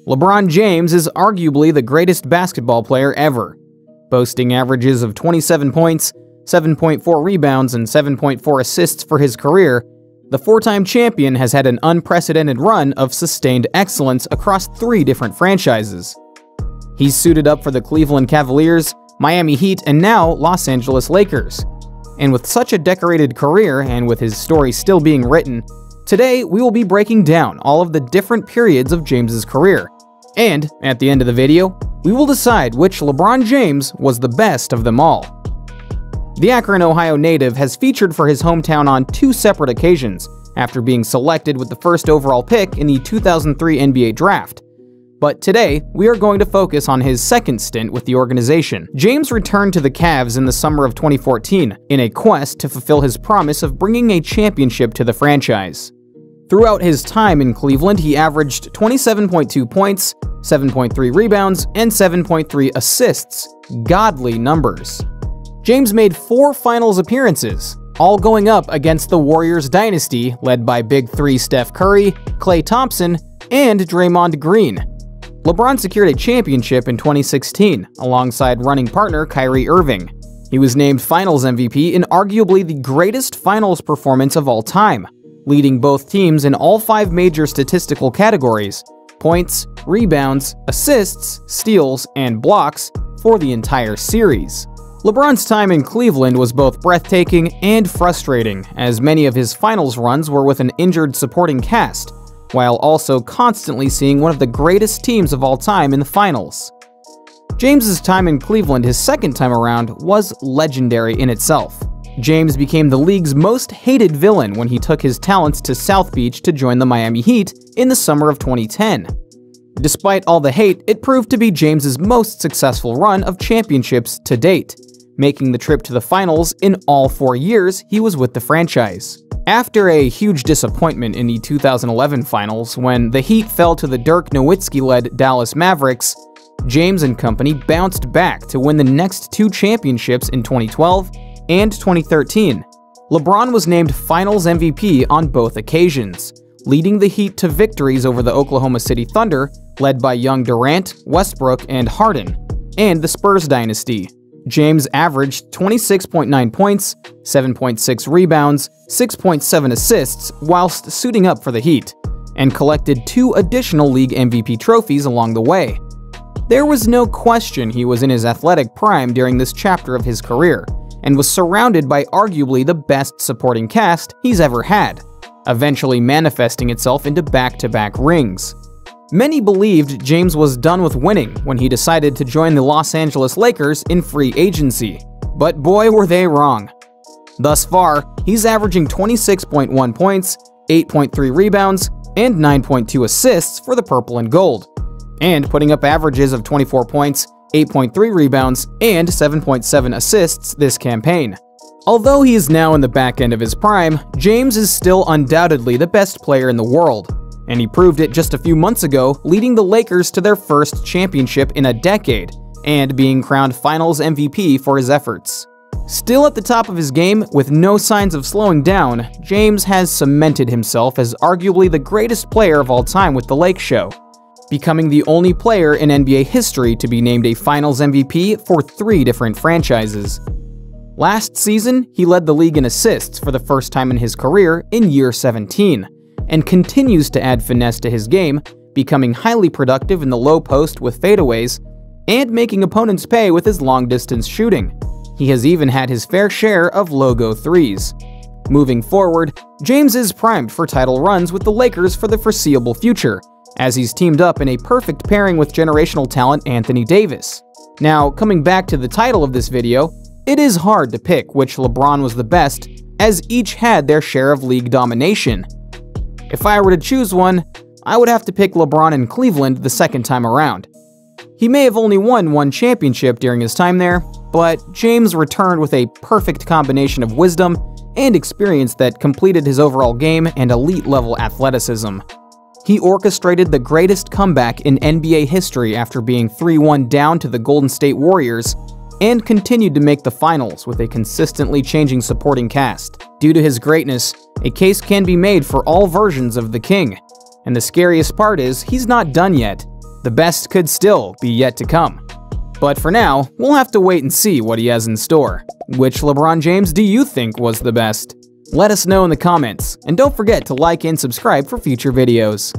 LeBron James is arguably the greatest basketball player ever. Boasting averages of 27 points, 7.4 rebounds, and 7.4 assists for his career, the four-time champion has had an unprecedented run of sustained excellence across 3 different franchises. He's suited up for the Cleveland Cavaliers, Miami Heat, and now Los Angeles Lakers. And with such a decorated career, and with his story still being written, today we will be breaking down all of the different periods of James's career. And, at the end of the video, we will decide which LeBron James was the best of them all. The Akron, Ohio native has featured for his hometown on 2 separate occasions, after being selected with the first overall pick in the 2003 NBA Draft. But today, we are going to focus on his second stint with the organization. James returned to the Cavs in the summer of 2014 in a quest to fulfill his promise of bringing a championship to the franchise. Throughout his time in Cleveland, he averaged 27.2 points, 7.3 rebounds, and 7.3 assists. Godly numbers. James made 4 finals appearances, all going up against the Warriors dynasty led by Big Three Steph Curry, Klay Thompson, and Draymond Green. LeBron secured a championship in 2016 alongside running partner Kyrie Irving. He was named Finals MVP in arguably the greatest finals performance of all time, leading both teams in all 5 major statistical categories: points, rebounds, assists, steals, and blocks for the entire series. LeBron's time in Cleveland was both breathtaking and frustrating, as many of his finals runs were with an injured supporting cast, while also constantly seeing one of the greatest teams of all time in the finals. James's time in Cleveland his second time around was legendary in itself. James became the league's most hated villain when he took his talents to South Beach to join the Miami Heat in the summer of 2010. Despite all the hate, it proved to be James's most successful run of championships to date, making the trip to the finals in all 4 years he was with the franchise. After a huge disappointment in the 2011 finals when the Heat fell to the Dirk Nowitzki-led Dallas Mavericks, James and company bounced back to win the next 2 championships in 2012 and 2013. LeBron was named Finals MVP on both occasions, leading the Heat to victories over the Oklahoma City Thunder, led by young Durant, Westbrook, and Harden, and the Spurs dynasty. James averaged 26.9 points, 7.6 rebounds, 6.7 assists whilst suiting up for the Heat, and collected 2 additional league MVP trophies along the way. There was no question he was in his athletic prime during this chapter of his career, and was surrounded by arguably the best supporting cast he's ever had, eventually manifesting itself into back-to-back rings. Many believed James was done with winning when he decided to join the Los Angeles Lakers in free agency, but boy were they wrong. Thus far, he's averaging 26.1 points, 8.3 rebounds, and 9.2 assists for the purple and gold, and putting up averages of 24 points, 8.3 rebounds, and 7.7 assists this campaign. Although he is now in the back end of his prime, James is still undoubtedly the best player in the world, and he proved it just a few months ago, leading the Lakers to their first championship in a decade, and being crowned Finals MVP for his efforts. Still at the top of his game, with no signs of slowing down, James has cemented himself as arguably the greatest player of all time with the Lake Show, becoming the only player in NBA history to be named a Finals MVP for 3 different franchises. Last season, he led the league in assists for the first time in his career in year 17, and continues to add finesse to his game, becoming highly productive in the low post with fadeaways, and making opponents pay with his long-distance shooting. He has even had his fair share of logo threes. Moving forward, James is primed for title runs with the Lakers for the foreseeable future, as he's teamed up in a perfect pairing with generational talent Anthony Davis. Now, coming back to the title of this video, it is hard to pick which LeBron was the best, as each had their share of league domination. If I were to choose one, I would have to pick LeBron in Cleveland the second time around. He may have only won 1 championship during his time there, but James returned with a perfect combination of wisdom and experience that completed his overall game and elite-level athleticism. He orchestrated the greatest comeback in NBA history after being 3-1 down to the Golden State Warriors, and continued to make the finals with a consistently changing supporting cast. Due to his greatness, a case can be made for all versions of the King. And the scariest part is, he's not done yet. the best could still be yet to come. But for now, we'll have to wait and see what he has in store. Which LeBron James do you think was the best? Let us know in the comments, and don't forget to like and subscribe for future videos.